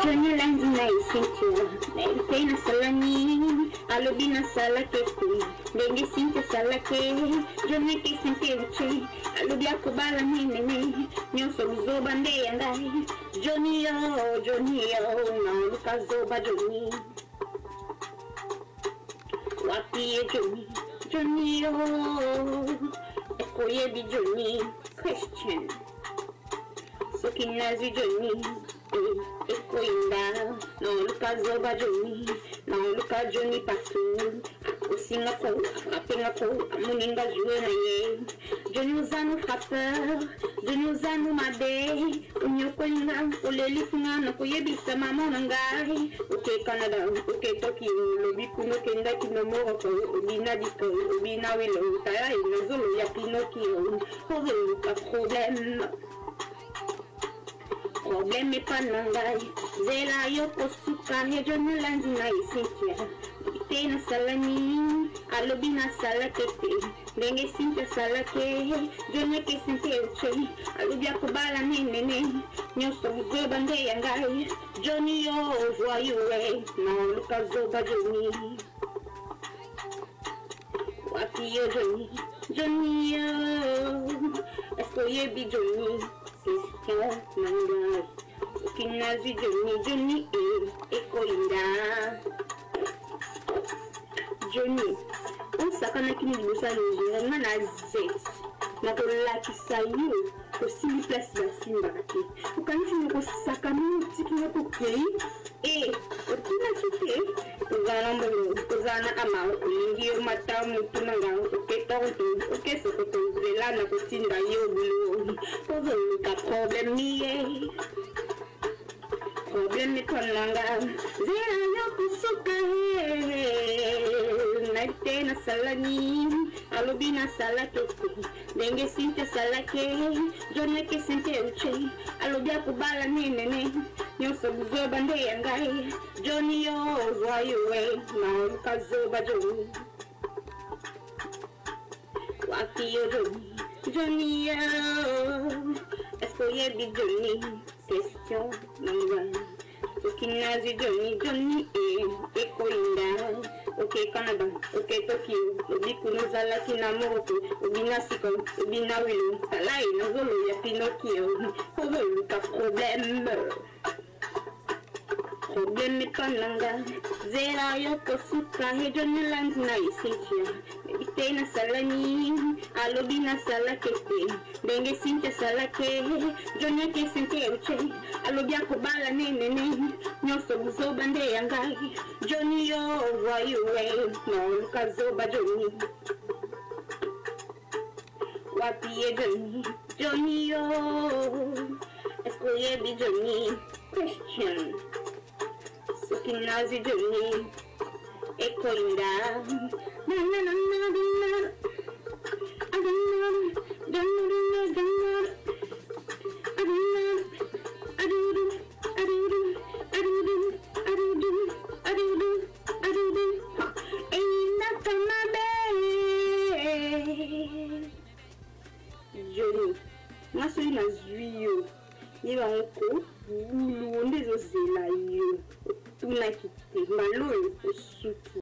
Johnny Landina isintia, Pena Salani, Alobina Salaketi, Dengue Sintia Salake, Johnny Kisintia, Alubia Kubala Nene, Nyoso Zobande and I, Johnny, now Lucas Zoba Johnny. Wapi Johnny, Ekoyebi Johnny, Christian. So Kinazi Johnny. Eko inda, no luka zoba Johnny, no luka Johnny patu. Ako singa ko, apenga ko, amuninga juwe na ye. Johnny uzanu frappeur, Johnny uzanu made. Unyoko inda, uleli singa na kuyebisa mama nangai. Uke Canada, uke Tokyo, lobi kuno kenda kinomoro ko, ubina diko, ubina wilo, utaya ina zolo ya Pinocchio. Hove luka problème. Problème est pas nangai, zela yoko suka he Johnny Landina isintia. Tena salani, alobina salakete, dengue sintia salake, Johnny kisintia uche, alubia kubala nene, nyoso uzoba nde yangai, Johnny yo joyeux, no luka zoba Johnny. Wapi yo Johnny yo, Ekoyebi Johnny. Question nangai, Kinazi Johnny Eko inda. Johnny, sakana kini libosa nje na zet. Na ko laki sayo, ko simi place ya simba kati. Ukanifi ko sakana tikina ko kei. Okina kite. Uzana ama ulingi mata mutu nanga uketonto ukesokoto zela na kutinda yo bulu kozo ka problem niye problem ni konanga zela yo kusuka na tena salani alobina salakete dengue sintia salake Johnny kisintia uche alobia kubala nene nyoso buzoba nde yangai Johnny yo joyeux na luka zoba Johnny. Wapi yo Johnny yo Ekoyebi Johnny. Question nangai, Kinazi Johnny Eko inda. Ok Canada, ok Tokyo, obi kunozala kinamoko, obina siko, obina wilo, talai nazolo ya Pinocchio, kozo luka problème. Problème est pas nanga, zera yoko suka he Johnny Landina isintia. Tena salani, alobina salakete, dengue sintia salake, Johnny kisintia uche, alobia kubala nene, nyoso buzoba nde yangai, Johnny yo joyeux, no luka zoba Johnny. Wapi Johnny yo, Ekoyebi Johnny, Christian. So Kinazi Johnny, Eko inda. Johnny, masui na zuyo, niwa mko, ulu ondezo zela yo, tuna kite, malo yo kusuki.